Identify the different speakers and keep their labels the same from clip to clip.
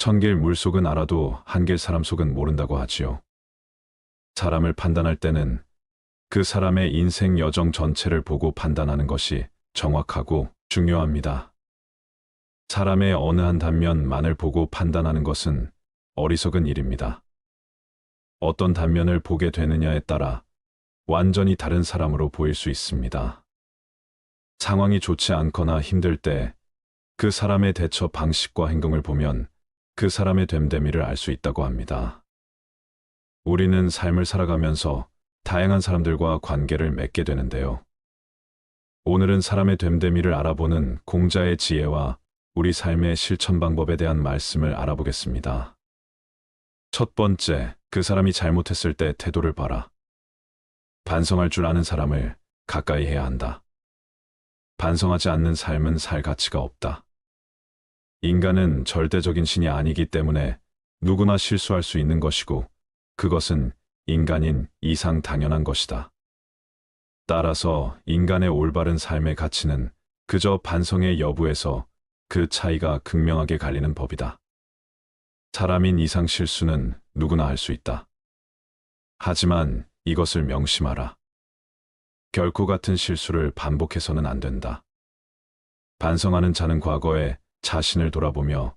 Speaker 1: 천길 물속은 알아도 한길 사람 속은 모른다고 하지요. 사람을 판단할 때는 그 사람의 인생 여정 전체를 보고 판단하는 것이 정확하고 중요합니다. 사람의 어느 한 단면만을 보고 판단하는 것은 어리석은 일입니다. 어떤 단면을 보게 되느냐에 따라 완전히 다른 사람으로 보일 수 있습니다. 상황이 좋지 않거나 힘들 때 그 사람의 대처 방식과 행동을 보면 그 사람의 됨됨이를 알 수 있다고 합니다. 우리는 삶을 살아가면서 다양한 사람들과 관계를 맺게 되는데요. 오늘은 사람의 됨됨이를 알아보는 공자의 지혜와 우리 삶의 실천 방법에 대한 말씀을 알아보겠습니다. 첫 번째, 그 사람이 잘못했을 때 태도를 봐라. 반성할 줄 아는 사람을 가까이 해야 한다. 반성하지 않는 삶은 살 가치가 없다. 인간은 절대적인 신이 아니기 때문에 누구나 실수할 수 있는 것이고 그것은 인간인 이상 당연한 것이다. 따라서 인간의 올바른 삶의 가치는 그저 반성의 여부에서 그 차이가 극명하게 갈리는 법이다. 사람인 이상 실수는 누구나 할 수 있다. 하지만 이것을 명심하라. 결코 같은 실수를 반복해서는 안 된다. 반성하는 자는 과거에 자신을 돌아보며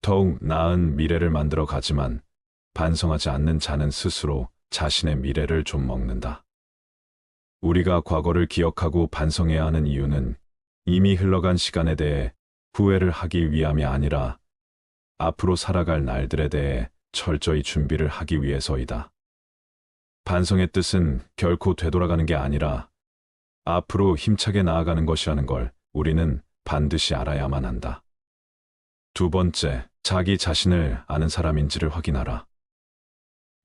Speaker 1: 더욱 나은 미래를 만들어 가지만 반성하지 않는 자는 스스로 자신의 미래를 좀 먹는다. 우리가 과거를 기억하고 반성해야 하는 이유는 이미 흘러간 시간에 대해 후회를 하기 위함이 아니라 앞으로 살아갈 날들에 대해 철저히 준비를 하기 위해서이다. 반성의 뜻은 결코 되돌아가는 게 아니라 앞으로 힘차게 나아가는 것이라는 걸 우리는 반드시 알아야만 한다. 두 번째, 자기 자신을 아는 사람인지를 확인하라.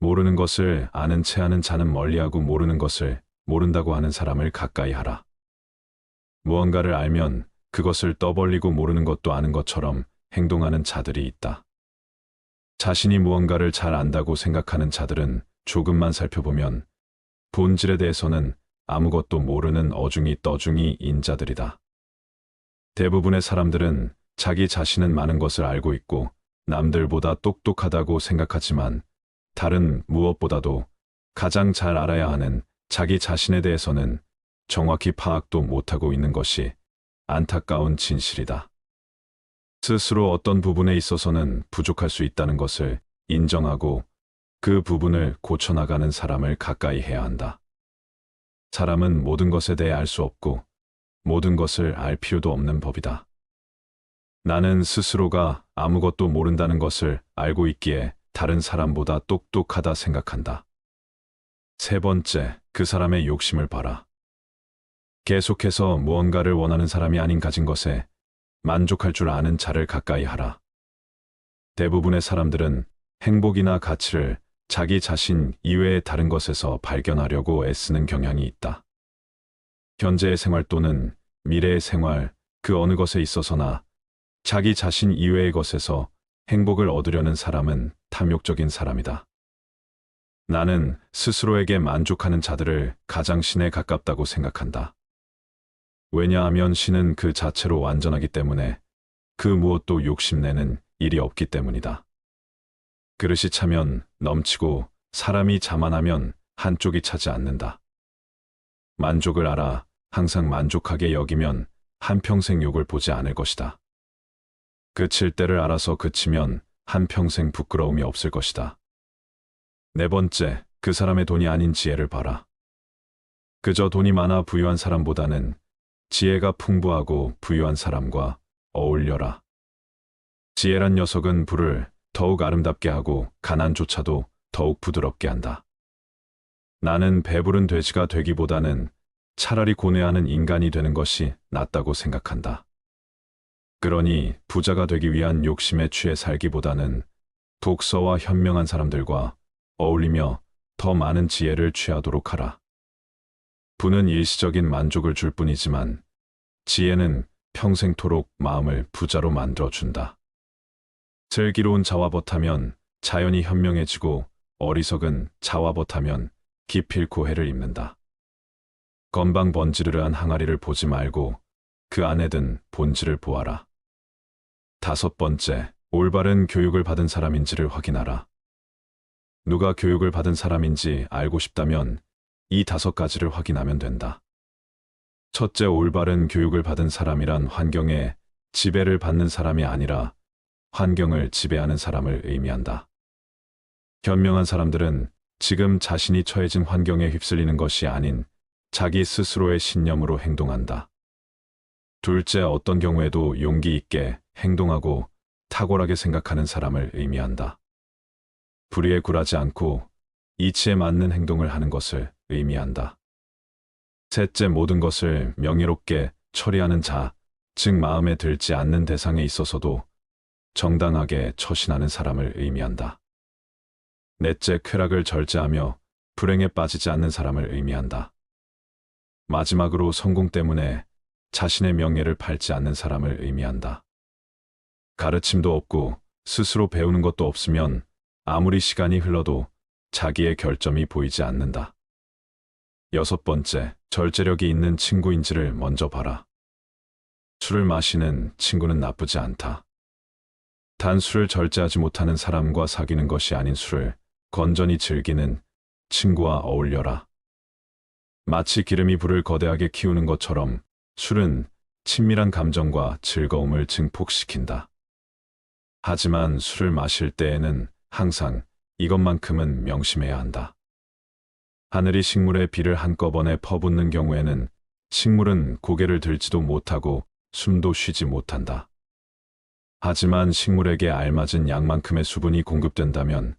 Speaker 1: 모르는 것을 아는 채 하는 자는 멀리하고 모르는 것을 모른다고 하는 사람을 가까이 하라. 무언가를 알면 그것을 떠벌리고 모르는 것도 아는 것처럼 행동하는 자들이 있다. 자신이 무언가를 잘 안다고 생각하는 자들은 조금만 살펴보면 본질에 대해서는 아무것도 모르는 어중이 떠중이 인자들이다. 대부분의 사람들은 자기 자신은 많은 것을 알고 있고 남들보다 똑똑하다고 생각하지만 다른 무엇보다도 가장 잘 알아야 하는 자기 자신에 대해서는 정확히 파악도 못하고 있는 것이 안타까운 진실이다. 스스로 어떤 부분에 있어서는 부족할 수 있다는 것을 인정하고 그 부분을 고쳐나가는 사람을 가까이 해야 한다. 사람은 모든 것에 대해 알 수 없고 모든 것을 알 필요도 없는 법이다. 나는 스스로가 아무것도 모른다는 것을 알고 있기에 다른 사람보다 똑똑하다 생각한다. 세 번째, 그 사람의 욕심을 봐라. 계속해서 무언가를 원하는 사람이 아닌 가진 것에 만족할 줄 아는 자를 가까이 하라. 대부분의 사람들은 행복이나 가치를 자기 자신 이외의 다른 것에서 발견하려고 애쓰는 경향이 있다. 현재의 생활 또는 미래의 생활, 그 어느 것에 있어서나 자기 자신 이외의 것에서 행복을 얻으려는 사람은 탐욕적인 사람이다. 나는 스스로에게 만족하는 자들을 가장 신에 가깝다고 생각한다. 왜냐하면 신은 그 자체로 완전하기 때문에 그 무엇도 욕심내는 일이 없기 때문이다. 그릇이 차면 넘치고 사람이 자만하면 한쪽이 차지 않는다. 만족을 알아 항상 만족하게 여기면 한평생 욕을 보지 않을 것이다. 그칠 때를 알아서 그치면 한평생 부끄러움이 없을 것이다. 네 번째, 그 사람의 돈이 아닌 지혜를 봐라. 그저 돈이 많아 부유한 사람보다는 지혜가 풍부하고 부유한 사람과 어울려라. 지혜란 녀석은 불을 더욱 아름답게 하고 가난조차도 더욱 부드럽게 한다. 나는 배부른 돼지가 되기보다는 차라리 고뇌하는 인간이 되는 것이 낫다고 생각한다. 그러니 부자가 되기 위한 욕심에 취해 살기보다는 독서와 현명한 사람들과 어울리며 더 많은 지혜를 취하도록 하라. 부는 일시적인 만족을 줄 뿐이지만 지혜는 평생토록 마음을 부자로 만들어준다. 슬기로운 자와벗하면 자연이 현명해지고 어리석은 자와벗하면 기필코 해를 입는다. 건방번지르르한 항아리를 보지 말고 그 안에 든 본질을 보아라. 다섯 번째, 올바른 교육을 받은 사람인지를 확인하라. 누가 교육을 받은 사람인지 알고 싶다면 이 5가지를 확인하면 된다. 첫째, 올바른 교육을 받은 사람이란 환경에 지배를 받는 사람이 아니라 환경을 지배하는 사람을 의미한다. 현명한 사람들은 지금 자신이 처해진 환경에 휩쓸리는 것이 아닌 자기 스스로의 신념으로 행동한다. 둘째, 어떤 경우에도 용기 있게 행동하고 탁월하게 생각하는 사람을 의미한다. 불의에 굴하지 않고 이치에 맞는 행동을 하는 것을 의미한다. 셋째, 모든 것을 명예롭게 처리하는 자, 즉 마음에 들지 않는 대상에 있어서도 정당하게 처신하는 사람을 의미한다. 넷째, 쾌락을 절제하며 불행에 빠지지 않는 사람을 의미한다. 마지막으로 성공 때문에 자신의 명예를 팔지 않는 사람을 의미한다. 가르침도 없고 스스로 배우는 것도 없으면 아무리 시간이 흘러도 자기의 결점이 보이지 않는다. 6번째, 절제력이 있는 친구인지를 먼저 봐라. 술을 마시는 친구는 나쁘지 않다. 단 술을 절제하지 못하는 사람과 사귀는 것이 아닌 술을 건전히 즐기는 친구와 어울려라. 마치 기름이 불을 거대하게 키우는 것처럼 술은 친밀한 감정과 즐거움을 증폭시킨다. 하지만 술을 마실 때에는 항상 이것만큼은 명심해야 한다. 하늘이 식물에 비를 한꺼번에 퍼붓는 경우에는 식물은 고개를 들지도 못하고 숨도 쉬지 못한다. 하지만 식물에게 알맞은 양만큼의 수분이 공급된다면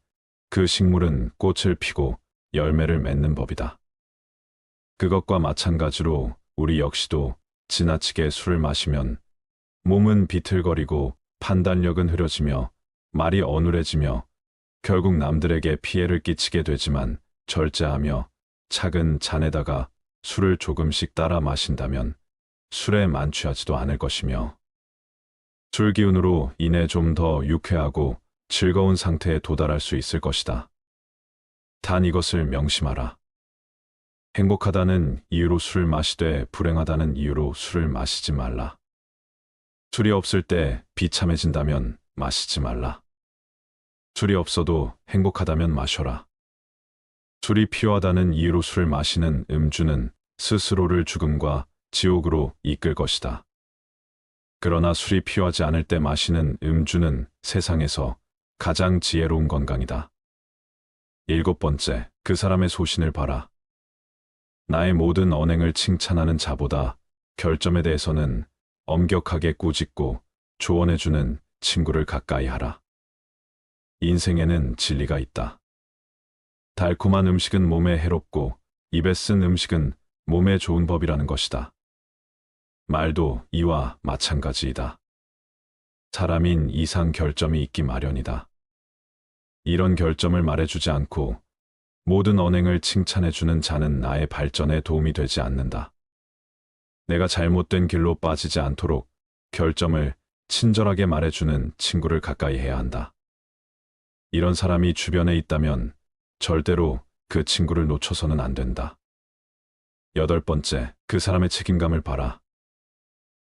Speaker 1: 그 식물은 꽃을 피고 열매를 맺는 법이다. 그것과 마찬가지로 우리 역시도 지나치게 술을 마시면 몸은 비틀거리고 판단력은 흐려지며 말이 어눌해지며 결국 남들에게 피해를 끼치게 되지만 절제하며 작은 잔에다가 술을 조금씩 따라 마신다면 술에 만취하지도 않을 것이며 술 기운으로 인해 좀 더 유쾌하고 즐거운 상태에 도달할 수 있을 것이다. 단 이것을 명심하라. 행복하다는 이유로 술을 마시되 불행하다는 이유로 술을 마시지 말라. 술이 없을 때 비참해진다면 마시지 말라. 술이 없어도 행복하다면 마셔라. 술이 필요하다는 이유로 술을 마시는 음주는 스스로를 죽음과 지옥으로 이끌 것이다. 그러나 술이 필요하지 않을 때 마시는 음주는 세상에서 가장 지혜로운 건강이다. 7번째, 그 사람의 소신을 봐라. 나의 모든 언행을 칭찬하는 자보다 결점에 대해서는 엄격하게 꾸짖고 조언해주는 친구를 가까이 하라. 인생에는 진리가 있다. 달콤한 음식은 몸에 해롭고 입에 쓴 음식은 몸에 좋은 법이라는 것이다. 말도 이와 마찬가지이다. 사람인 이상 결점이 있기 마련이다. 이런 결점을 말해주지 않고 모든 언행을 칭찬해주는 자는 나의 발전에 도움이 되지 않는다. 내가 잘못된 길로 빠지지 않도록 결점을 친절하게 말해주는 친구를 가까이 해야 한다. 이런 사람이 주변에 있다면 절대로 그 친구를 놓쳐서는 안 된다. 8번째, 그 사람의 책임감을 봐라.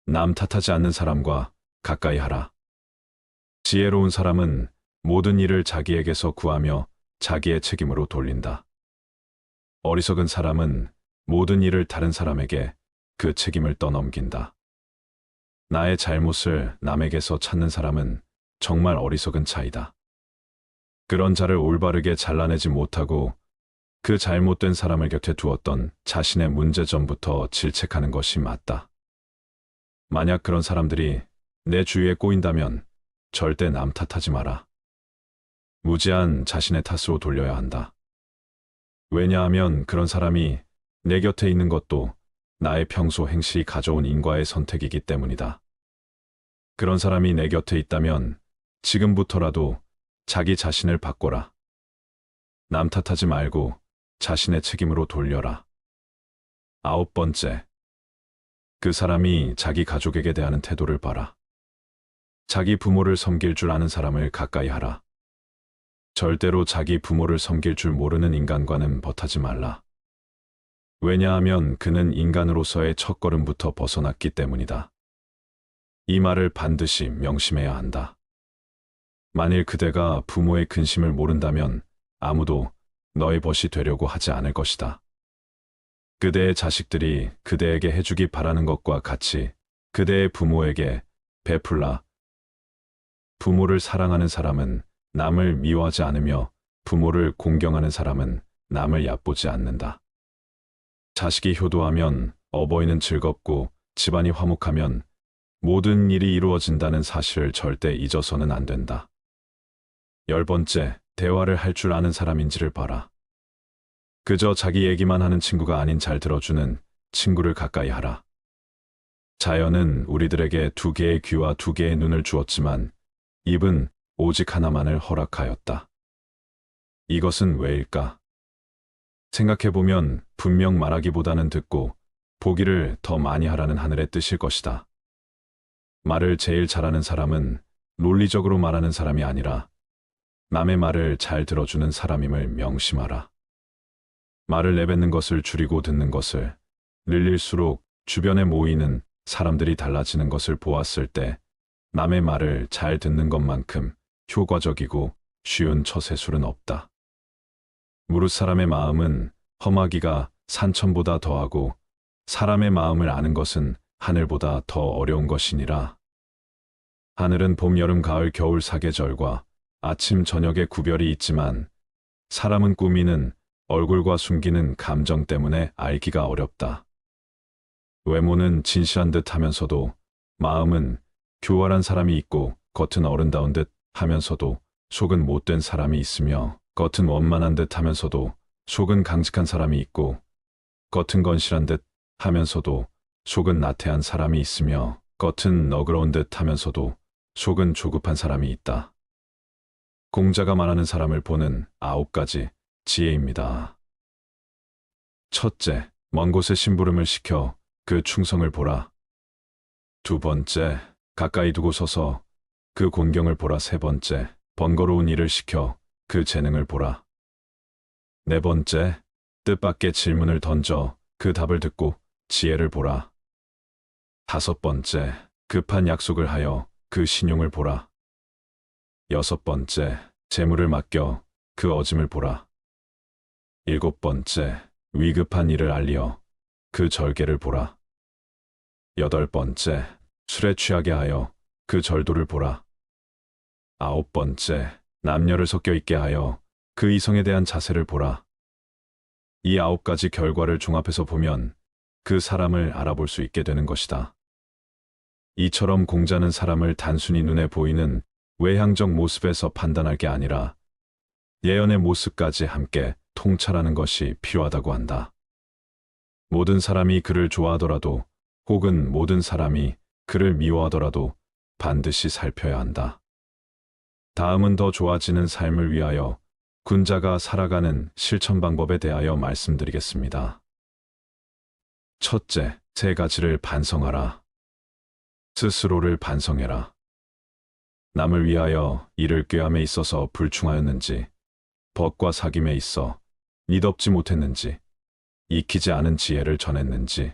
Speaker 1: 남 탓하지 않는 사람과 가까이 하라. 지혜로운 사람은 모든 일을 자기에게서 구하며 자기의 책임으로 돌린다. 어리석은 사람은 모든 일을 다른 사람에게 그 책임을 떠넘긴다. 나의 잘못을 남에게서 찾는 사람은 정말 어리석은 자이다. 그런 자를 올바르게 잘라내지 못하고 그 잘못된 사람을 곁에 두었던 자신의 문제점부터 질책하는 것이 맞다. 만약 그런 사람들이 내 주위에 꼬인다면 절대 남 탓하지 마라. 무제한 자신의 탓으로 돌려야 한다. 왜냐하면 그런 사람이 내 곁에 있는 것도 나의 평소 행실이 가져온 인과의 선택이기 때문이다. 그런 사람이 내 곁에 있다면 지금부터라도 자기 자신을 바꿔라. 남 탓하지 말고 자신의 책임으로 돌려라. 9번째, 그 사람이 자기 가족에게 대하는 태도를 봐라. 자기 부모를 섬길 줄 아는 사람을 가까이 하라. 절대로 자기 부모를 섬길 줄 모르는 인간과는 벗하지 말라. 왜냐하면 그는 인간으로서의 첫걸음부터 벗어났기 때문이다. 이 말을 반드시 명심해야 한다. 만일 그대가 부모의 근심을 모른다면 아무도 너의 벗이 되려고 하지 않을 것이다. 그대의 자식들이 그대에게 해주기 바라는 것과 같이 그대의 부모에게 베풀라. 부모를 사랑하는 사람은 남을 미워하지 않으며 부모를 공경하는 사람은 남을 얕보지 않는다. 자식이 효도하면 어버이는 즐겁고 집안이 화목하면 모든 일이 이루어진다는 사실을 절대 잊어서는 안 된다. 10번째, 대화를 할 줄 아는 사람인지를 봐라. 그저 자기 얘기만 하는 친구가 아닌 잘 들어주는 친구를 가까이 하라. 자연은 우리들에게 2개의 귀와 2개의 눈을 주었지만 입은 오직 하나만을 허락하였다. 이것은 왜일까? 생각해보면 분명 말하기보다는 듣고 보기를 더 많이 하라는 하늘의 뜻일 것이다. 말을 제일 잘하는 사람은 논리적으로 말하는 사람이 아니라 남의 말을 잘 들어주는 사람임을 명심하라. 말을 내뱉는 것을 줄이고 듣는 것을 늘릴수록 주변에 모이는 사람들이 달라지는 것을 보았을 때 남의 말을 잘 듣는 것만큼 효과적이고 쉬운 처세술은 없다. 무릇 사람의 마음은 험하기가 산천보다 더하고 사람의 마음을 아는 것은 하늘보다 더 어려운 것이니라. 하늘은 봄, 여름, 가을, 겨울 사계절과 아침, 저녁의 구별이 있지만 사람은 꾸미는 얼굴과 숨기는 감정 때문에 알기가 어렵다. 외모는 진실한 듯 하면서도 마음은 교활한 사람이 있고 겉은 어른다운 듯 하면서도 속은 못된 사람이 있으며 겉은 원만한 듯 하면서도 속은 강직한 사람이 있고 겉은 건실한 듯 하면서도 속은 나태한 사람이 있으며 겉은 너그러운 듯 하면서도 속은 조급한 사람이 있다. 공자가 말하는 사람을 보는 9가지 지혜입니다. 첫째, 먼 곳에 심부름을 시켜 그 충성을 보라. 2번째, 가까이 두고 서서 그 곤경을 보라. 3번째, 번거로운 일을 시켜 그 재능을 보라. 4번째, 뜻밖의 질문을 던져 그 답을 듣고 지혜를 보라. 5번째, 급한 약속을 하여 그 신용을 보라. 6번째, 재물을 맡겨 그 어짐을 보라. 7번째, 위급한 일을 알리어 그 절개를 보라. 8번째, 술에 취하게 하여 그 절도를 보라. 9번째, 남녀를 섞여 있게 하여 그 이성에 대한 자세를 보라. 이 9가지 결과를 종합해서 보면 그 사람을 알아볼 수 있게 되는 것이다. 이처럼 공자는 사람을 단순히 눈에 보이는 외향적 모습에서 판단할 게 아니라 예언의 모습까지 함께 통찰하는 것이 필요하다고 한다. 모든 사람이 그를 좋아하더라도 혹은 모든 사람이 그를 미워하더라도 반드시 살펴야 한다. 다음은 더 좋아지는 삶을 위하여 군자가 살아가는 실천 방법에 대하여 말씀드리겠습니다. 첫째, 3가지를 반성하라. 스스로를 반성해라. 남을 위하여 이를 꾀함에 있어서 불충하였는지, 법과 사귐에 있어 믿업지 못했는지, 익히지 않은 지혜를 전했는지,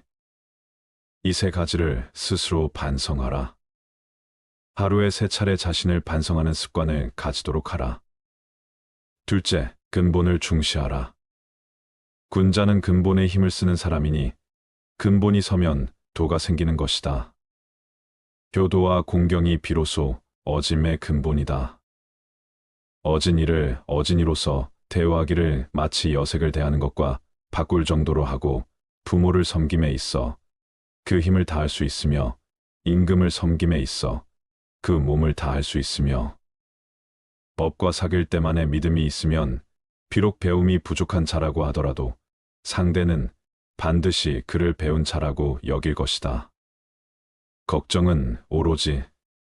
Speaker 1: 이 3가지를 스스로 반성하라. 하루에 3차례 자신을 반성하는 습관을 가지도록 하라. 둘째, 근본을 중시하라. 군자는 근본에 힘을 쓰는 사람이니 근본이 서면 도가 생기는 것이다. 효도와 공경이 비로소 어짐의 근본이다. 어진 이를 어진이로서 대우하기를 마치 여색을 대하는 것과 바꿀 정도로 하고 부모를 섬김에 있어 그 힘을 다할 수 있으며 임금을 섬김에 있어 그 몸을 다할 수 있으며 법과 사귈 때만의 믿음이 있으면 비록 배움이 부족한 자라고 하더라도 상대는 반드시 그를 배운 자라고 여길 것이다. 걱정은 오로지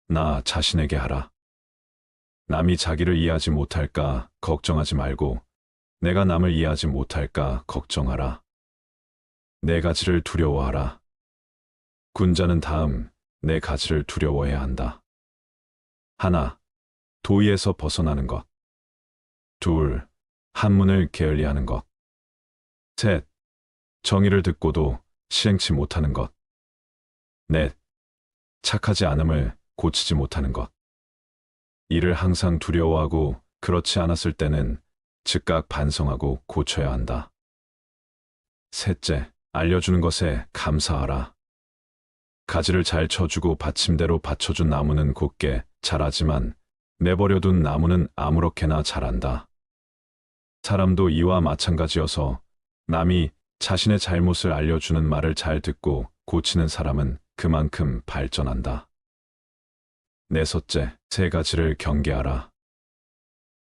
Speaker 1: 나 자신에게 하라. 남이 자기를 이해하지 못할까 걱정하지 말고 내가 남을 이해하지 못할까 걱정하라. 4가지를 두려워하라. 군자는 다음 4가지를 두려워해야 한다. 하나, 도의에서 벗어나는 것. 둘, 한문을 게을리하는 것. 셋, 정의를 듣고도 시행치 못하는 것. 넷, 착하지 않음을 고치지 못하는 것. 이를 항상 두려워하고 그렇지 않았을 때는 즉각 반성하고 고쳐야 한다. 셋째, 알려주는 것에 감사하라. 가지를 잘 쳐주고 받침대로 받쳐준 나무는 곱게 자라지만 내버려둔 나무는 아무렇게나 자란다. 사람도 이와 마찬가지여서 남이 자신의 잘못을 알려주는 말을 잘 듣고 고치는 사람은 그만큼 발전한다. 네섯째, 세 가지를 경계하라.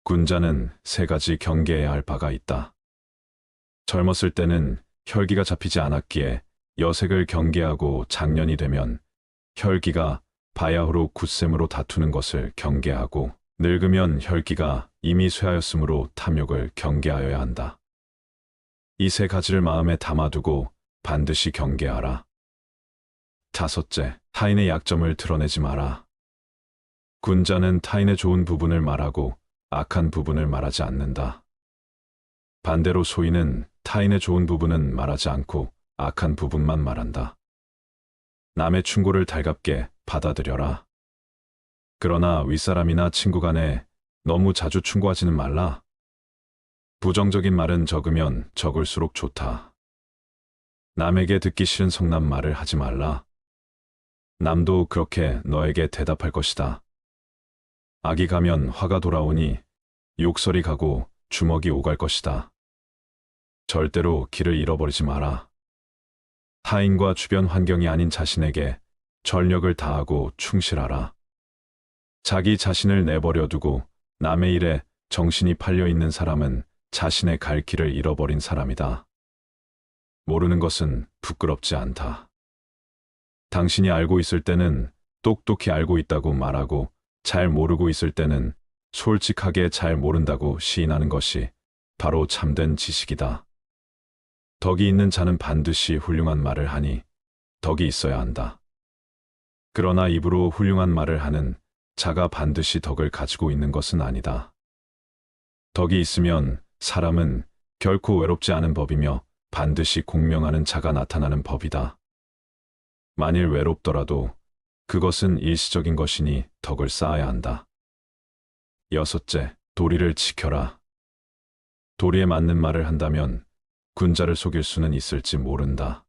Speaker 1: 군자는 세 가지 경계해야 할 바가 있다. 젊었을 때는 혈기가 잡히지 않았기에 여색을 경계하고 장년이 되면 혈기가 바야흐로 굳셈으로 다투는 것을 경계하고 늙으면 혈기가 이미 쇠하였으므로 탐욕을 경계하여야 한다. 이 세 가지를 마음에 담아두고 반드시 경계하라. 다섯째, 타인의 약점을 드러내지 마라. 군자는 타인의 좋은 부분을 말하고 악한 부분을 말하지 않는다. 반대로 소인은 타인의 좋은 부분은 말하지 않고 악한 부분만 말한다. 남의 충고를 달갑게 받아들여라. 그러나 윗사람이나 친구 간에 너무 자주 충고하지는 말라. 부정적인 말은 적으면 적을수록 좋다. 남에게 듣기 싫은 성난 말을 하지 말라. 남도 그렇게 너에게 대답할 것이다. 악이 가면 화가 돌아오니 욕설이 가고 주먹이 오갈 것이다. 절대로 길을 잃어버리지 마라. 타인과 주변 환경이 아닌 자신에게 전력을 다하고 충실하라. 자기 자신을 내버려두고 남의 일에 정신이 팔려있는 사람은 자신의 갈 길을 잃어버린 사람이다. 모르는 것은 부끄럽지 않다. 당신이 알고 있을 때는 똑똑히 알고 있다고 말하고 잘 모르고 있을 때는 솔직하게 잘 모른다고 시인하는 것이 바로 참된 지식이다. 덕이 있는 자는 반드시 훌륭한 말을 하니 덕이 있어야 한다. 그러나 입으로 훌륭한 말을 하는 자가 반드시 덕을 가지고 있는 것은 아니다. 덕이 있으면 사람은 결코 외롭지 않은 법이며 반드시 공명하는 자가 나타나는 법이다. 만일 외롭더라도 그것은 일시적인 것이니 덕을 쌓아야 한다. 여섯째, 도리를 지켜라. 도리에 맞는 말을 한다면 군자를 속일 수는 있을지 모른다.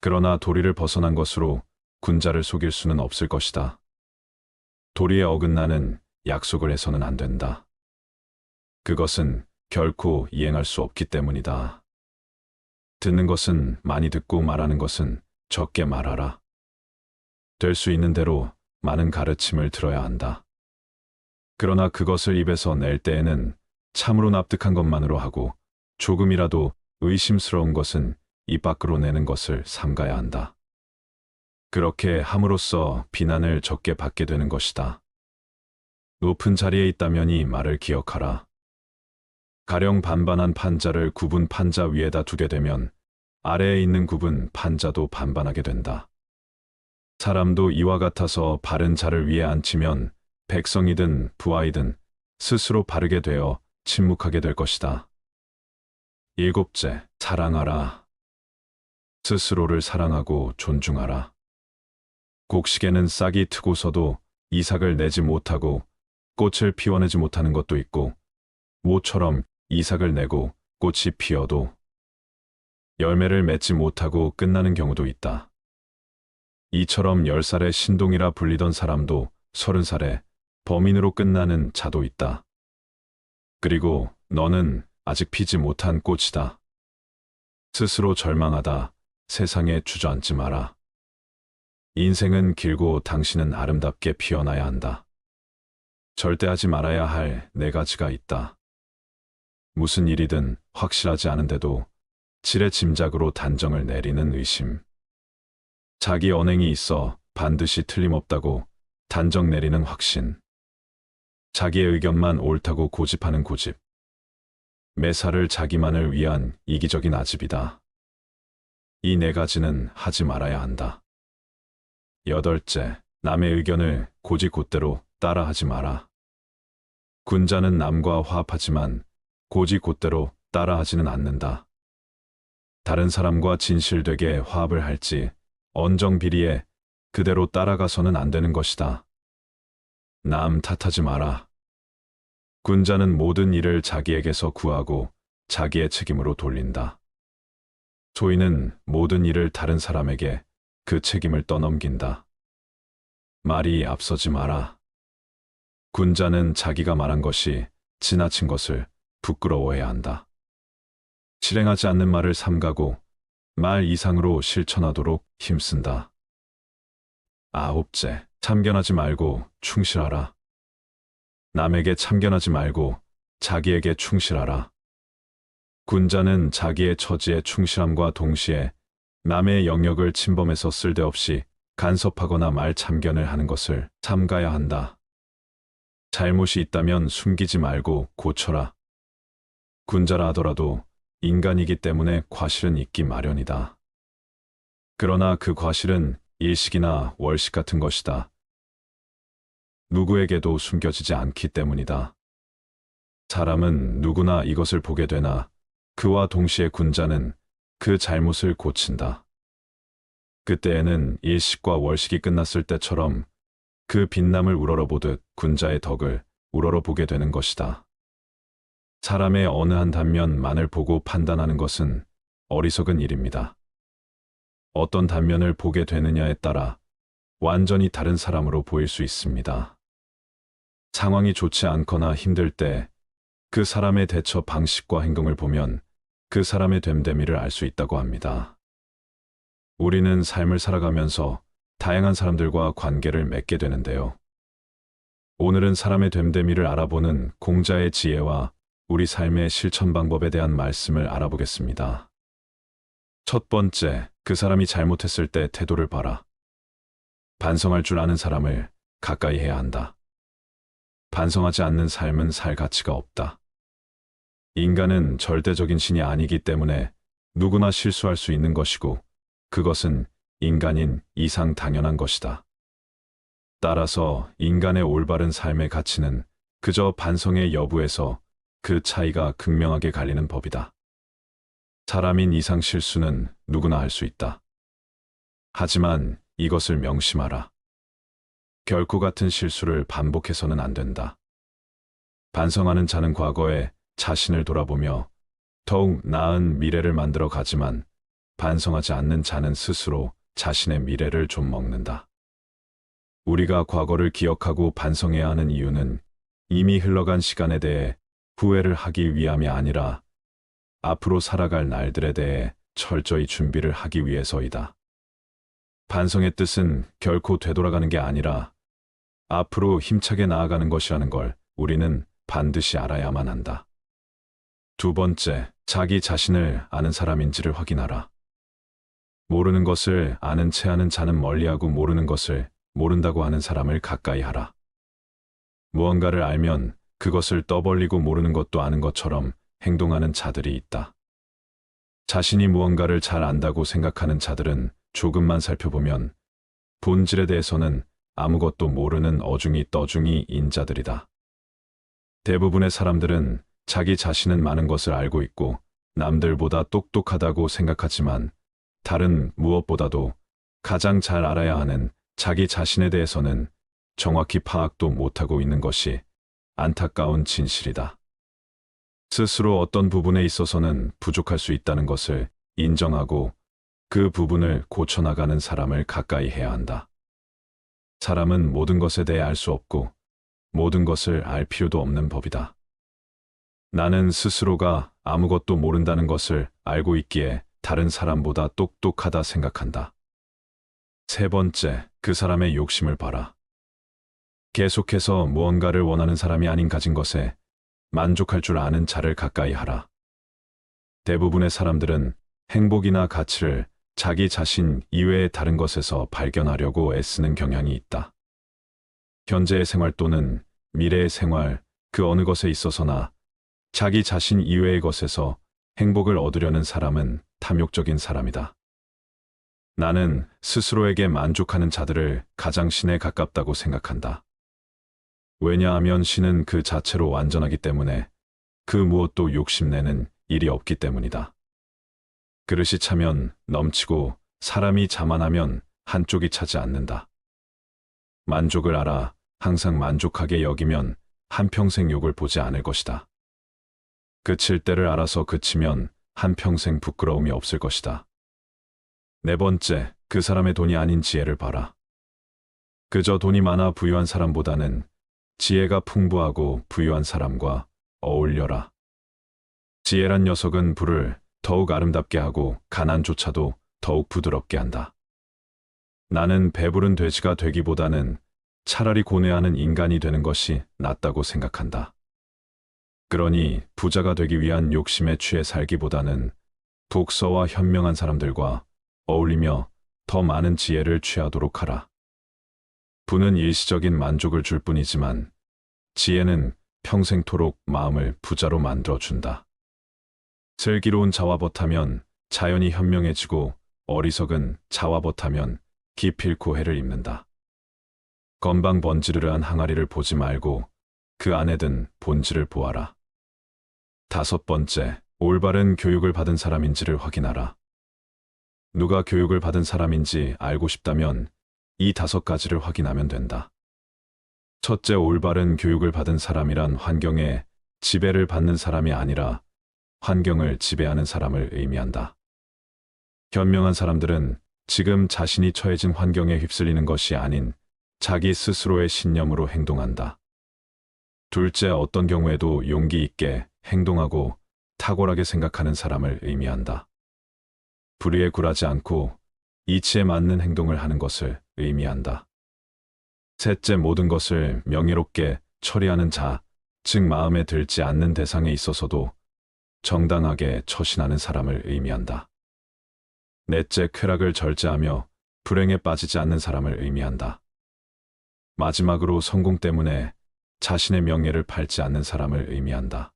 Speaker 1: 그러나 도리를 벗어난 것으로 군자를 속일 수는 없을 것이다. 도리에 어긋나는 약속을 해서는 안 된다. 그것은 결코 이행할 수 없기 때문이다. 듣는 것은 많이 듣고 말하는 것은 적게 말하라. 될 수 있는 대로 많은 가르침을 들어야 한다. 그러나 그것을 입에서 낼 때에는 참으로 납득한 것만으로 하고 조금이라도 의심스러운 것은 입 밖으로 내는 것을 삼가야 한다. 그렇게 함으로써 비난을 적게 받게 되는 것이다. 높은 자리에 있다면이 말을 기억하라. 가령 반반한 판자를 굽은 판자 위에다 두게 되면 아래에 있는 굽은 판자도 반반하게 된다. 사람도 이와 같아서 바른 자를 위에 앉히면 백성이든 부하이든 스스로 바르게 되어 침묵하게 될 것이다. 일곱째, 사랑하라. 스스로를 사랑하고 존중하라. 곡식에는 싹이 트고서도 이삭을 내지 못하고 꽃을 피워내지 못하는 것도 있고 모처럼 이삭을 내고 꽃이 피어도 열매를 맺지 못하고 끝나는 경우도 있다. 이처럼 10살의 신동이라 불리던 사람도 30살에 범인으로 끝나는 자도 있다. 그리고 너는 아직 피지 못한 꽃이다. 스스로 절망하다 세상에 주저앉지 마라. 인생은 길고 당신은 아름답게 피어나야 한다. 절대 하지 말아야 할 4가지가 있다. 무슨 일이든 확실하지 않은데도 지레 짐작으로 단정을 내리는 의심. 자기 언행이 있어 반드시 틀림없다고 단정 내리는 확신. 자기의 의견만 옳다고 고집하는 고집. 매사를 자기만을 위한 이기적인 아집이다. 이 4가지는 하지 말아야 한다. 여덟째, 남의 의견을 고지곧대로 따라하지 마라. 군자는 남과 화합하지만 고지곧대로 따라하지는 않는다. 다른 사람과 진실되게 화합을 할지 언정비리에 그대로 따라가서는 안 되는 것이다. 남 탓하지 마라. 군자는 모든 일을 자기에게서 구하고 자기의 책임으로 돌린다. 소인은 모든 일을 다른 사람에게 그 책임을 떠넘긴다. 말이 앞서지 마라. 군자는 자기가 말한 것이 지나친 것을 부끄러워해야 한다. 실행하지 않는 말을 삼가고 말 이상으로 실천하도록 힘쓴다. 아홉째, 참견하지 말고 충실하라. 남에게 참견하지 말고 자기에게 충실하라. 군자는 자기의 처지에 충실함과 동시에 남의 영역을 침범해서 쓸데없이 간섭하거나 말 참견을 하는 것을 삼가야 한다. 잘못이 있다면 숨기지 말고 고쳐라. 군자라 하더라도 인간이기 때문에 과실은 있기 마련이다. 그러나 그 과실은 일식이나 월식 같은 것이다. 누구에게도 숨겨지지 않기 때문이다. 사람은 누구나 이것을 보게 되나 그와 동시에 군자는 그 잘못을 고친다. 그때에는 일식과 월식이 끝났을 때처럼 그 빛남을 우러러보듯 군자의 덕을 우러러보게 되는 것이다. 사람의 어느 한 단면만을 보고 판단하는 것은 어리석은 일입니다. 어떤 단면을 보게 되느냐에 따라 완전히 다른 사람으로 보일 수 있습니다. 상황이 좋지 않거나 힘들 때 그 사람의 대처 방식과 행동을 보면 그 사람의 됨됨이를 알 수 있다고 합니다. 우리는 삶을 살아가면서 다양한 사람들과 관계를 맺게 되는데요. 오늘은 사람의 됨됨이를 알아보는 공자의 지혜와 우리 삶의 실천 방법에 대한 말씀을 알아보겠습니다. 첫 번째, 그 사람이 잘못했을 때 태도를 봐라. 반성할 줄 아는 사람을 가까이 해야 한다. 반성하지 않는 삶은 살 가치가 없다. 인간은 절대적인 신이 아니기 때문에 누구나 실수할 수 있는 것이고 그것은 인간인 이상 당연한 것이다. 따라서 인간의 올바른 삶의 가치는 그저 반성의 여부에서 그 차이가 극명하게 갈리는 법이다. 사람인 이상 실수는 누구나 할 수 있다. 하지만 이것을 명심하라. 결코 같은 실수를 반복해서는 안 된다. 반성하는 자는 과거에 자신을 돌아보며 더욱 나은 미래를 만들어 가지만 반성하지 않는 자는 스스로 자신의 미래를 좀 먹는다. 우리가 과거를 기억하고 반성해야 하는 이유는 이미 흘러간 시간에 대해 후회를 하기 위함이 아니라 앞으로 살아갈 날들에 대해 철저히 준비를 하기 위해서이다. 반성의 뜻은 결코 되돌아가는 게 아니라 앞으로 힘차게 나아가는 것이라는 걸 우리는 반드시 알아야만 한다. 두 번째, 자기 자신을 아는 사람인지를 확인하라. 모르는 것을 아는 채 하는 자는 멀리하고 모르는 것을 모른다고 하는 사람을 가까이 하라. 무언가를 알면 그것을 떠벌리고 모르는 것도 아는 것처럼 행동하는 자들이 있다. 자신이 무언가를 잘 안다고 생각하는 자들은 조금만 살펴보면 본질에 대해서는 아무것도 모르는 어중이 떠중이 인자들이다. 대부분의 사람들은 자기 자신은 많은 것을 알고 있고 남들보다 똑똑하다고 생각하지만 다른 무엇보다도 가장 잘 알아야 하는 자기 자신에 대해서는 정확히 파악도 못하고 있는 것이 안타까운 진실이다. 스스로 어떤 부분에 있어서는 부족할 수 있다는 것을 인정하고 그 부분을 고쳐나가는 사람을 가까이 해야 한다. 사람은 모든 것에 대해 알 수 없고 모든 것을 알 필요도 없는 법이다. 나는 스스로가 아무것도 모른다는 것을 알고 있기에 다른 사람보다 똑똑하다 생각한다. 세 번째, 그 사람의 욕심을 봐라. 계속해서 무언가를 원하는 사람이 아닌 가진 것에 만족할 줄 아는 자를 가까이 하라. 대부분의 사람들은 행복이나 가치를 자기 자신 이외의 다른 것에서 발견하려고 애쓰는 경향이 있다. 현재의 생활 또는 미래의 생활, 그 어느 것에 있어서나 자기 자신 이외의 것에서 행복을 얻으려는 사람은 탐욕적인 사람이다. 나는 스스로에게 만족하는 자들을 가장 신에 가깝다고 생각한다. 왜냐하면 신은 그 자체로 완전하기 때문에 그 무엇도 욕심내는 일이 없기 때문이다. 그릇이 차면 넘치고 사람이 자만하면 한쪽이 차지 않는다. 만족을 알아 항상 만족하게 여기면 한평생 욕을 보지 않을 것이다. 그칠 때를 알아서 그치면 한평생 부끄러움이 없을 것이다. 네 번째, 그 사람의 돈이 아닌 지혜를 봐라. 그저 돈이 많아 부유한 사람보다는 지혜가 풍부하고 부유한 사람과 어울려라. 지혜란 녀석은 부를 더욱 아름답게 하고 가난조차도 더욱 부드럽게 한다. 나는 배부른 돼지가 되기보다는 차라리 고뇌하는 인간이 되는 것이 낫다고 생각한다. 그러니 부자가 되기 위한 욕심에 취해 살기보다는 독서와 현명한 사람들과 어울리며 더 많은 지혜를 취하도록 하라. 부는 일시적인 만족을 줄 뿐이지만 지혜는 평생토록 마음을 부자로 만들어준다. 슬기로운 자화벗하면 자연이 현명해지고 어리석은 자화벗하면 기필코 해를 입는다. 건방 번지르르한 항아리를 보지 말고 그 안에 든 본질을 보아라. 다섯 번째, 올바른 교육을 받은 사람인지를 확인하라. 누가 교육을 받은 사람인지 알고 싶다면 이 다섯 가지를 확인하면 된다. 첫째, 올바른 교육을 받은 사람이란 환경에 지배를 받는 사람이 아니라 환경을 지배하는 사람을 의미한다. 현명한 사람들은 지금 자신이 처해진 환경에 휩쓸리는 것이 아닌 자기 스스로의 신념으로 행동한다. 둘째, 어떤 경우에도 용기 있게 행동하고 탁월하게 생각하는 사람을 의미한다. 불의에 굴하지 않고 이치에 맞는 행동을 하는 것을 의미한다. 셋째, 모든 것을 명예롭게 처리하는 자, 즉 마음에 들지 않는 대상에 있어서도 정당하게 처신하는 사람을 의미한다. 넷째, 쾌락을 절제하며 불행에 빠지지 않는 사람을 의미한다. 마지막으로 성공 때문에 자신의 명예를 팔지 않는 사람을 의미한다.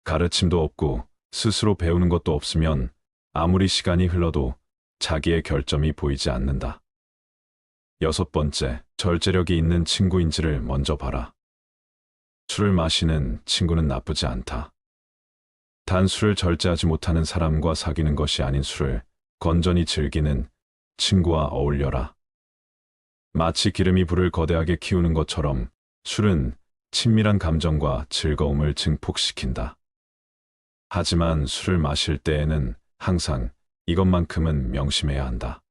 Speaker 1: 가르침도 없고 스스로 배우는 것도 없으면 아무리 시간이 흘러도 자기의 결점이 보이지 않는다. 여섯 번째, 절제력이 있는 친구인지를 먼저 봐라. 술을 마시는 친구는 나쁘지 않다. 단 술을 절제하지 못하는 사람과 사귀는 것이 아닌 술을 건전히 즐기는 친구와 어울려라. 마치 기름이 불을 거대하게 키우는 것처럼 술은 친밀한 감정과 즐거움을 증폭시킨다. 하지만 술을 마실 때에는 항상 이것만큼은 명심해야 한다.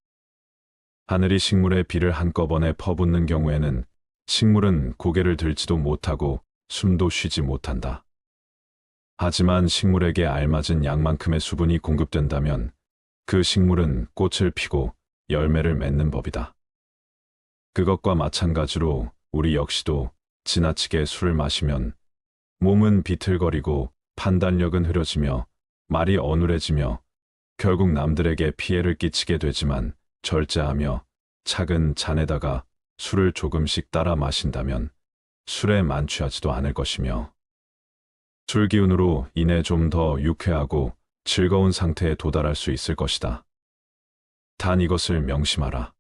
Speaker 1: 하늘이 식물에 비를 한꺼번에 퍼붓는 경우에는 식물은 고개를 들지도 못하고 숨도 쉬지 못한다. 하지만 식물에게 알맞은 양만큼의 수분이 공급된다면 그 식물은 꽃을 피고 열매를 맺는 법이다. 그것과 마찬가지로 우리 역시도 지나치게 술을 마시면 몸은 비틀거리고 판단력은 흐려지며 말이 어눌해지며 결국 남들에게 피해를 끼치게 되지만 절제하며 작은 잔에다가 술을 조금씩 따라 마신다면 술에 만취하지도 않을 것이며 술 기운으로 인해 좀 더 유쾌하고 즐거운 상태에 도달할 수 있을 것이다. 단 이것을 명심하라.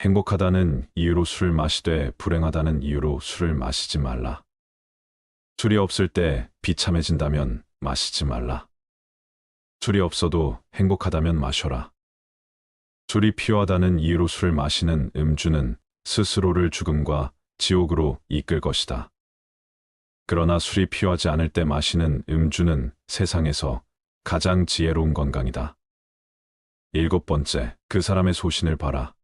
Speaker 1: 행복하다는 이유로 술을 마시되 불행하다는 이유로 술을 마시지 말라. 술이 없을 때 비참해진다면 마시지 말라. 술이 없어도 행복하다면 마셔라. 술이 필요하다는 이유로 술을 마시는 음주는 스스로를 죽음과 지옥으로 이끌 것이다. 그러나 술이 필요하지 않을 때 마시는 음주는 세상에서 가장 지혜로운 건강이다. 일곱 번째, 그 사람의 소신을 봐라.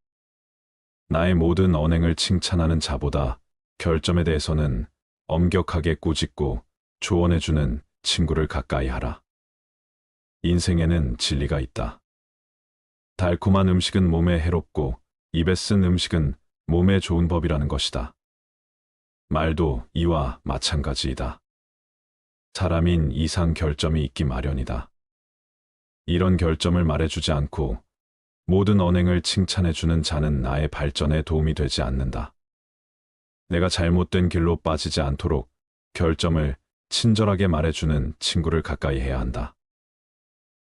Speaker 1: 나의 모든 언행을 칭찬하는 자보다 결점에 대해서는 엄격하게 꾸짖고 조언해주는 친구를 가까이 하라. 인생에는 진리가 있다. 달콤한 음식은 몸에 해롭고 입에 쓴 음식은 몸에 좋은 법이라는 것이다. 말도 이와 마찬가지이다. 사람인 이상 결점이 있기 마련이다. 이런 결점을 말해주지 않고 모든 언행을 칭찬해주는 자는 나의 발전에 도움이 되지 않는다. 내가 잘못된 길로 빠지지 않도록 결점을 친절하게 말해주는 친구를 가까이 해야 한다.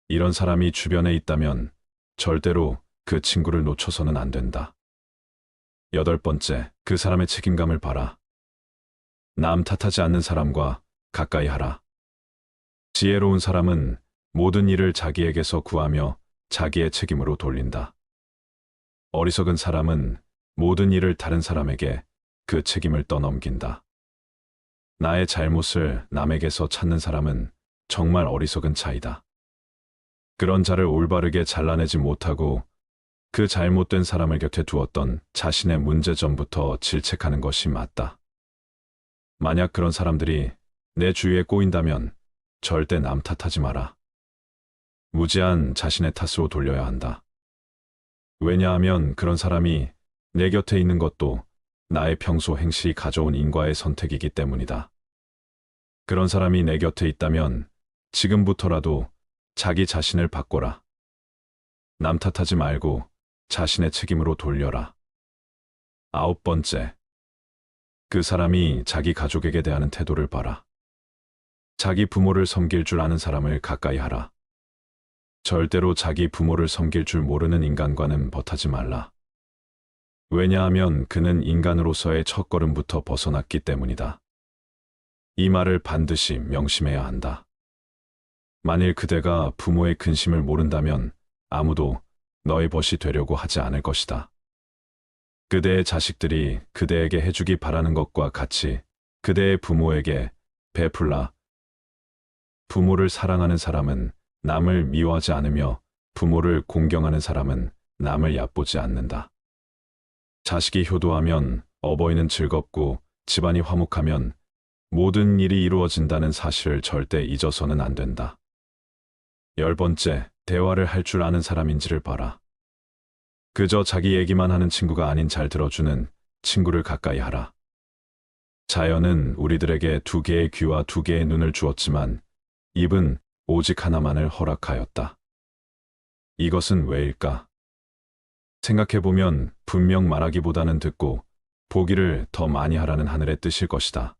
Speaker 1: 이런 사람이 주변에 있다면 절대로 그 친구를 놓쳐서는 안 된다. 여덟 번째, 그 사람의 책임감을 봐라. 남 탓하지 않는 사람과 가까이 하라. 지혜로운 사람은 모든 일을 자기에게서 구하며 자기의 책임으로 돌린다. 어리석은 사람은 모든 일을 다른 사람에게 그 책임을 떠넘긴다. 나의 잘못을 남에게서 찾는 사람은 정말 어리석은 자이다. 그런 자를 올바르게 잘라내지 못하고 그 잘못된 사람을 곁에 두었던 자신의 문제점부터 질책하는 것이 맞다. 만약 그런 사람들이 내 주위에 꼬인다면 절대 남 탓하지 마라. 무제한 자신의 탓으로 돌려야 한다. 왜냐하면 그런 사람이 내 곁에 있는 것도 나의 평소 행실이 가져온 인과의 선택이기 때문이다. 그런 사람이 내 곁에 있다면 지금부터라도 자기 자신을 바꿔라. 남 탓하지 말고 자신의 책임으로 돌려라. 9번째, 그 사람이 자기 가족에게 대하는 태도를 봐라. 자기 부모를 섬길 줄 아는 사람을 가까이 하라. 절대로 자기 부모를 섬길 줄 모르는 인간과는 벗하지 말라. 왜냐하면 그는 인간으로서의 첫걸음부터 벗어났기 때문이다. 이 말을 반드시 명심해야 한다. 만일 그대가 부모의 근심을 모른다면 아무도 너의 벗이 되려고 하지 않을 것이다. 그대의 자식들이 그대에게 해주기 바라는 것과 같이 그대의 부모에게 베풀라. 부모를 사랑하는 사람은 남을 미워하지 않으며 부모를 공경하는 사람은 남을 얕보지 않는다. 자식이 효도하면 어버이는 즐겁고 집안이 화목하면 모든 일이 이루어진다는 사실을 절대 잊어서는 안 된다. 10번째, 대화를 할 줄 아는 사람인지를 봐라. 그저 자기 얘기만 하는 친구가 아닌 잘 들어주는 친구를 가까이 하라. 자연은 우리들에게 2개의 귀와 2개의 눈을 주었지만 입은 오직 하나만을 허락하였다. 이것은 왜일까? 생각해보면 분명 말하기보다는 듣고 보기를 더 많이 하라는 하늘의 뜻일 것이다.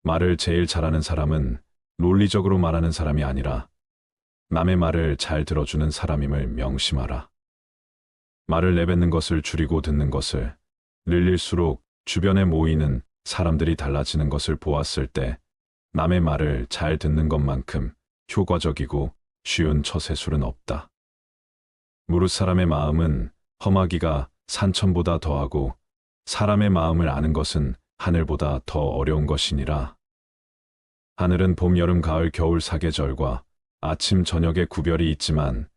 Speaker 1: 말을 제일 잘하는 사람은 논리적으로 말하는 사람이 아니라 남의 말을 잘 들어주는 사람임을 명심하라. 말을 내뱉는 것을 줄이고 듣는 것을 늘릴수록 주변에 모이는 사람들이 달라지는 것을 보았을 때 남의 말을 잘 듣는 것만큼 효과적이고 쉬운 처세술은 없다. 무릇 사람의 마음은 험하기가 산천보다 더하고 사람의 마음을 아는 것은 하늘보다 더 어려운 것이니라. 하늘은 봄, 여름, 가을, 겨울 사계절과 아침, 저녁의 구별이 있지만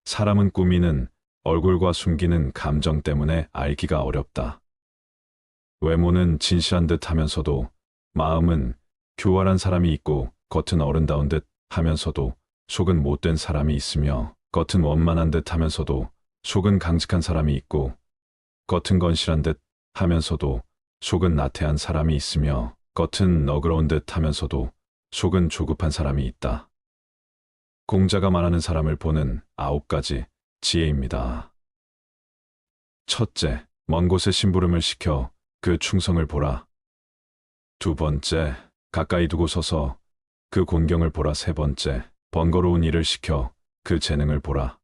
Speaker 1: 사람은 꾸미는 얼굴과 숨기는 감정 때문에 알기가 어렵다. 외모는 진실한 듯 하면서도 마음은 교활한 사람이 있고 겉은 어른다운 듯 하면서도 속은 못된 사람이 있으며 겉은 원만한 듯 하면서도 속은 강직한 사람이 있고 겉은 건실한 듯 하면서도 속은 나태한 사람이 있으며 겉은 너그러운 듯 하면서도 속은 조급한 사람이 있다. 공자가 말하는 사람을 보는 9가지 지혜입니다. 첫째, 먼 곳에 심부름을 시켜 그 충성을 보라. 2번째, 가까이 두고 서서 그 곤경을 보라. 3번째, 번거로운 일을 시켜 그 재능을 보라.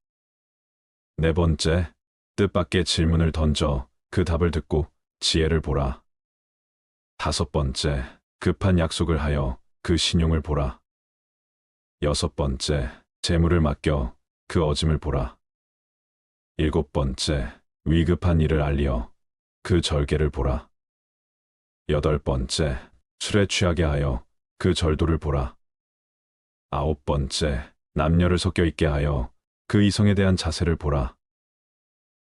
Speaker 1: 4번째, 뜻밖의 질문을 던져 그 답을 듣고 지혜를 보라. 5번째, 급한 약속을 하여 그 신용을 보라. 6번째, 재물을 맡겨 그 어짐을 보라. 7번째, 위급한 일을 알리어 그 절개를 보라. 8번째, 술에 취하게 하여 그 절도를 보라. 9번째, 남녀를 섞여 있게 하여 그 이성에 대한 자세를 보라.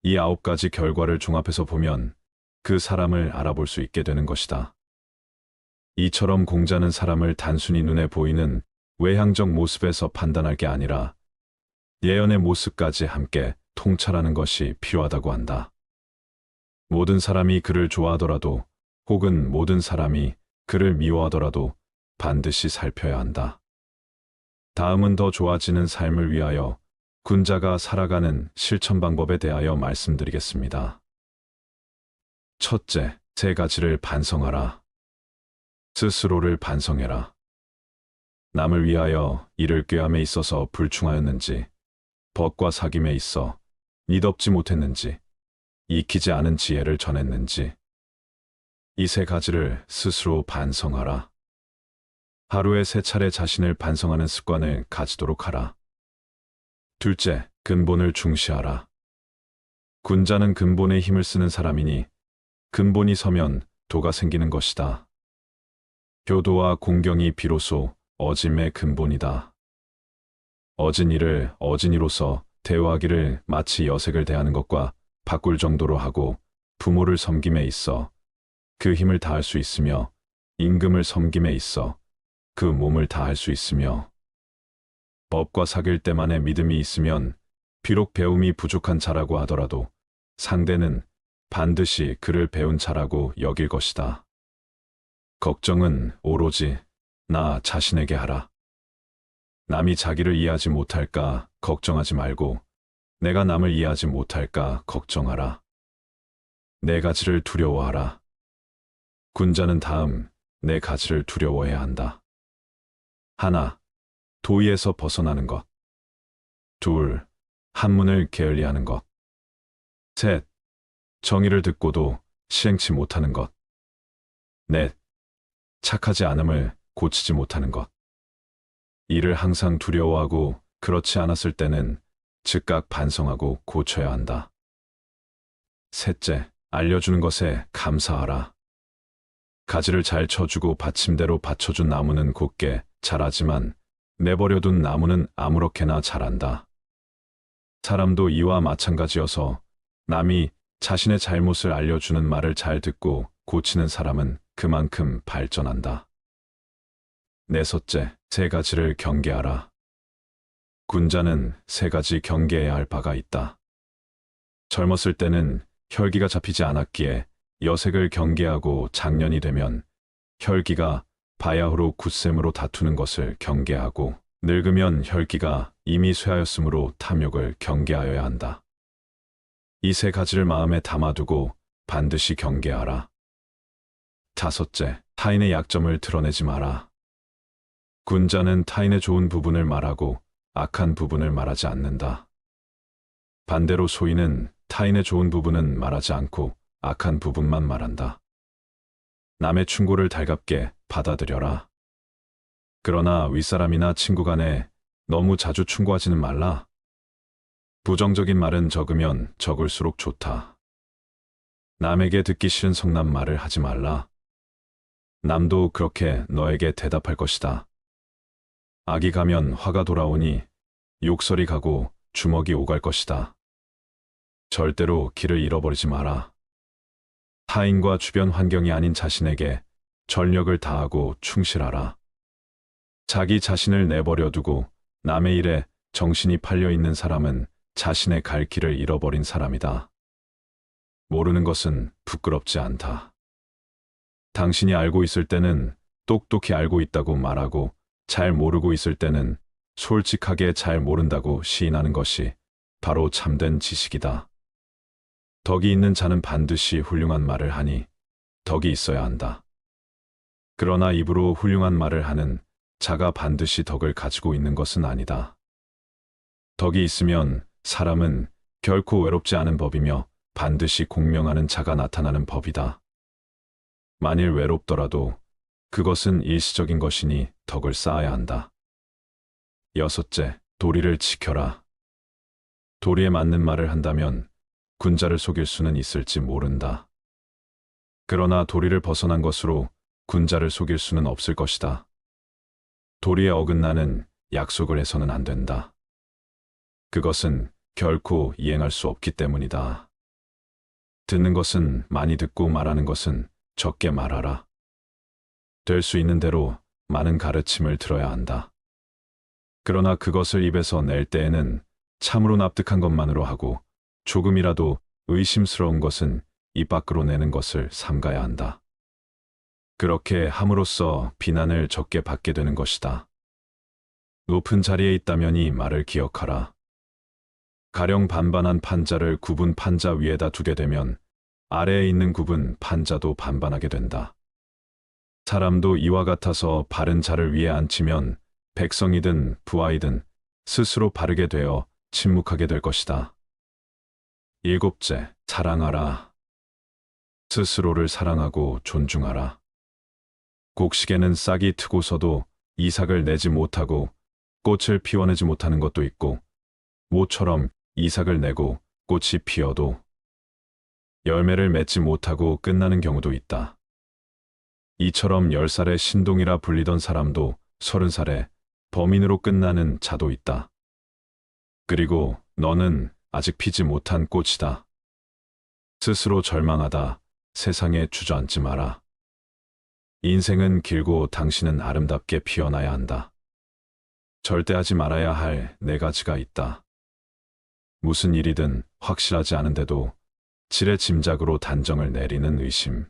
Speaker 1: 이 9가지 결과를 종합해서 보면 그 사람을 알아볼 수 있게 되는 것이다. 이처럼 공자는 사람을 단순히 눈에 보이는 외향적 모습에서 판단할 게 아니라 예언의 모습까지 함께 통찰하는 것이 필요하다고 한다. 모든 사람이 그를 좋아하더라도 혹은 모든 사람이 그를 미워하더라도 반드시 살펴야 한다. 다음은 더 좋아지는 삶을 위하여 군자가 살아가는 실천 방법에 대하여 말씀드리겠습니다. 첫째, 3가지를 반성하라. 스스로를 반성해라. 남을 위하여 이를 꾀함에 있어서 불충하였는지, 벗과 사귐에 있어 믿업지 못했는지, 익히지 않은 지혜를 전했는지, 이 3가지를 스스로 반성하라. 하루에 3차례 자신을 반성하는 습관을 가지도록 하라. 둘째, 근본을 중시하라. 군자는 근본에 힘을 쓰는 사람이니 근본이 서면 도가 생기는 것이다. 효도와 공경이 비로소 어짐의 근본이다. 어진이를 어진이로서 대우하기를 마치 여색을 대하는 것과 바꿀 정도로 하고 부모를 섬김에 있어 그 힘을 다할 수 있으며 임금을 섬김에 있어 그 몸을 다할 수 있으며 법과 사귈 때만의 믿음이 있으면 비록 배움이 부족한 자라고 하더라도 상대는 반드시 그를 배운 자라고 여길 것이다. 걱정은 오로지 나 자신에게 하라. 남이 자기를 이해하지 못할까 걱정하지 말고 내가 남을 이해하지 못할까 걱정하라. 내 가지를 두려워하라. 군자는 다음 내 가지를 두려워해야 한다. 하나, 도의에서 벗어나는 것. 둘, 한문을 게을리하는 것. 셋, 정의를 듣고도 시행치 못하는 것. 넷, 착하지 않음을 고치지 못하는 것. 이를 항상 두려워하고 그렇지 않았을 때는 즉각 반성하고 고쳐야 한다. 셋째, 알려주는 것에 감사하라. 가지를 잘 쳐주고 받침대로 받쳐준 나무는 곧게 자라지만 내버려둔 나무는 아무렇게나 자란다. 사람도 이와 마찬가지여서 남이 자신의 잘못을 알려주는 말을 잘 듣고 고치는 사람은 그만큼 발전한다. 넷째, 세 가지를 경계하라. 군자는 세 가지 경계해야 할 바가 있다. 젊었을 때는 혈기가 잡히지 않았기에 여색을 경계하고 장년이 되면 혈기가 바야흐로 굳셈으로 다투는 것을 경계하고 늙으면 혈기가 이미 쇠하였으므로 탐욕을 경계하여야 한다. 이 세 가지를 마음에 담아두고 반드시 경계하라. 다섯째, 타인의 약점을 드러내지 마라. 군자는 타인의 좋은 부분을 말하고 악한 부분을 말하지 않는다. 반대로 소인은 타인의 좋은 부분은 말하지 않고 악한 부분만 말한다. 남의 충고를 달갑게 받아들여라. 그러나 윗사람이나 친구 간에 너무 자주 충고하지는 말라. 부정적인 말은 적으면 적을수록 좋다. 남에게 듣기 싫은 성난 말을 하지 말라. 남도 그렇게 너에게 대답할 것이다. 악이 가면 화가 돌아오니 욕설이 가고 주먹이 오갈 것이다. 절대로 길을 잃어버리지 마라. 타인과 주변 환경이 아닌 자신에게 전력을 다하고 충실하라. 자기 자신을 내버려두고 남의 일에 정신이 팔려있는 사람은 자신의 갈 길을 잃어버린 사람이다. 모르는 것은 부끄럽지 않다. 당신이 알고 있을 때는 똑똑히 알고 있다고 말하고 잘 모르고 있을 때는 솔직하게 잘 모른다고 시인하는 것이 바로 참된 지식이다. 덕이 있는 자는 반드시 훌륭한 말을 하니 덕이 있어야 한다. 그러나 입으로 훌륭한 말을 하는 자가 반드시 덕을 가지고 있는 것은 아니다. 덕이 있으면 사람은 결코 외롭지 않은 법이며 반드시 공명하는 자가 나타나는 법이다. 만일 외롭더라도 그것은 일시적인 것이니 덕을 쌓아야 한다. 여섯째, 도리를 지켜라. 도리에 맞는 말을 한다면 군자를 속일 수는 있을지 모른다. 그러나 도리를 벗어난 것으로 군자를 속일 수는 없을 것이다. 도리에 어긋나는 약속을 해서는 안 된다. 그것은 결코 이행할 수 없기 때문이다. 듣는 것은 많이 듣고 말하는 것은 적게 말하라. 될 수 있는 대로 많은 가르침을 들어야 한다. 그러나 그것을 입에서 낼 때에는 참으로 납득한 것만으로 하고 조금이라도 의심스러운 것은 입 밖으로 내는 것을 삼가야 한다. 그렇게 함으로써 비난을 적게 받게 되는 것이다. 높은 자리에 있다면 이 말을 기억하라. 가령 반반한 판자를 굽은 판자 위에다 두게 되면 아래에 있는 굽은 판자도 반반하게 된다. 사람도 이와 같아서 바른 자를 위에 앉히면 백성이든 부하이든 스스로 바르게 되어 침묵하게 될 것이다. 일곱째, 사랑하라. 스스로를 사랑하고 존중하라. 곡식에는 싹이 트고서도 이삭을 내지 못하고 꽃을 피워내지 못하는 것도 있고 모처럼 이삭을 내고 꽃이 피어도 열매를 맺지 못하고 끝나는 경우도 있다. 이처럼 10살의 신동이라 불리던 사람도 30살에 범인으로 끝나는 자도 있다. 그리고 너는 아직 피지 못한 꽃이다. 스스로 절망하다 세상에 주저앉지 마라. 인생은 길고 당신은 아름답게 피어나야 한다. 절대 하지 말아야 할 4가지가 있다. 무슨 일이든 확실하지 않은데도 지레 짐작으로 단정을 내리는 의심.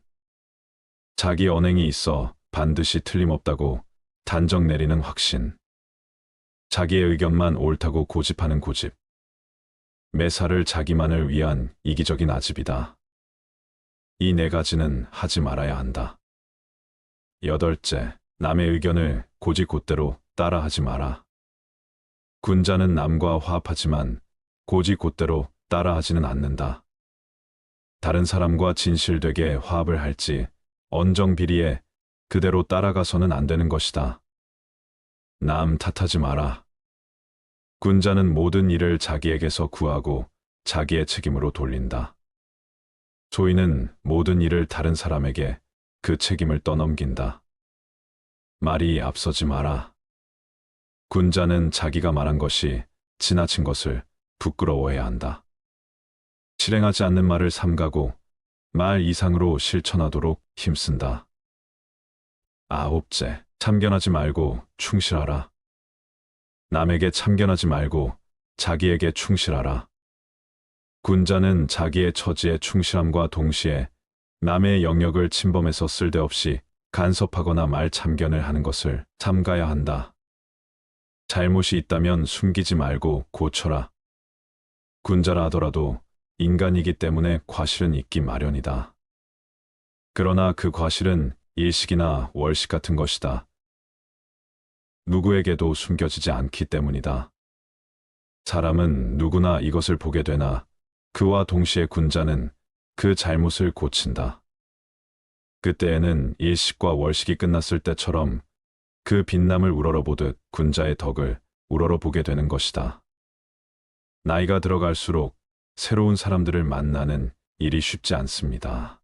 Speaker 1: 자기 언행이 있어 반드시 틀림없다고 단정 내리는 확신. 자기의 의견만 옳다고 고집하는 고집. 매사를 자기만을 위한 이기적인 아집이다. 이 4가지는 하지 말아야 한다. 8째, 남의 의견을 고지곧대로 따라하지 마라. 군자는 남과 화합하지만 고지곧대로 따라하지는 않는다. 다른 사람과 진실되게 화합을 할지 언정비리에 그대로 따라가서는 안 되는 것이다. 남 탓하지 마라. 군자는 모든 일을 자기에게서 구하고 자기의 책임으로 돌린다. 소인은 모든 일을 다른 사람에게 그 책임을 떠넘긴다. 말이 앞서지 마라. 군자는 자기가 말한 것이 지나친 것을 부끄러워해야 한다. 실행하지 않는 말을 삼가고 말 이상으로 실천하도록 힘쓴다. 9째, 참견하지 말고 충실하라. 남에게 참견하지 말고 자기에게 충실하라. 군자는 자기의 처지에 충실함과 동시에 남의 영역을 침범해서 쓸데없이 간섭하거나 말 참견을 하는 것을 삼가야 한다. 잘못이 있다면 숨기지 말고 고쳐라. 군자라 하더라도 인간이기 때문에 과실은 있기 마련이다. 그러나 그 과실은 일식이나 월식 같은 것이다. 누구에게도 숨겨지지 않기 때문이다. 사람은 누구나 이것을 보게 되나 그와 동시에 군자는 그 잘못을 고친다. 그때에는 일식과 월식이 끝났을 때처럼 그 빛남을 우러러보듯 군자의 덕을 우러러보게 되는 것이다. 나이가 들어갈수록 새로운 사람들을 만나는 일이 쉽지 않습니다.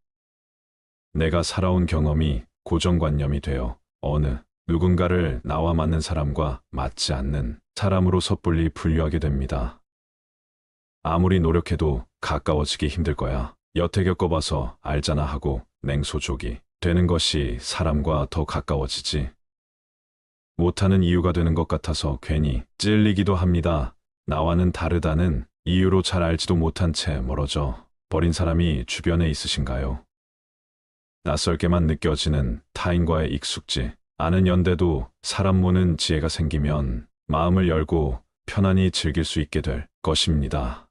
Speaker 1: 내가 살아온 경험이 고정관념이 되어 어느 누군가를 나와 맞는 사람과 맞지 않는 사람으로 섣불리 분류하게 됩니다. 아무리 노력해도 가까워지기 힘들 거야. 여태 겪어봐서 알잖아 하고 냉소족이 되는 것이 사람과 더 가까워지지. 못하는 이유가 되는 것 같아서 괜히 찔리기도 합니다. 나와는 다르다는 이유로 잘 알지도 못한 채 멀어져 버린 사람이 주변에 있으신가요? 낯설게만 느껴지는 타인과의 익숙지 않은 연대도 사람 모는 지혜가 생기면 마음을 열고 편안히 즐길 수 있게 될 것입니다.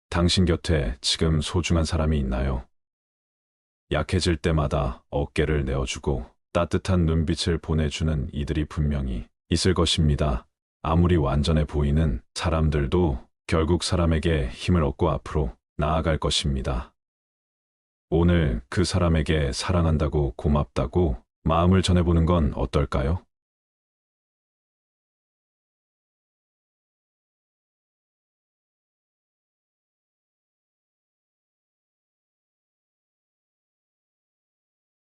Speaker 1: 당신 곁에 지금 소중한 사람이 있나요? 약해질 때마다 어깨를 내어주고 따뜻한 눈빛을 보내주는 이들이 분명히 있을 것입니다. 아무리 완전해 보이는 사람들도 결국 사람에게 힘을 얻고 앞으로 나아갈 것입니다. 오늘 그 사람에게 사랑한다고 고맙다고 마음을 전해보는 건 어떨까요?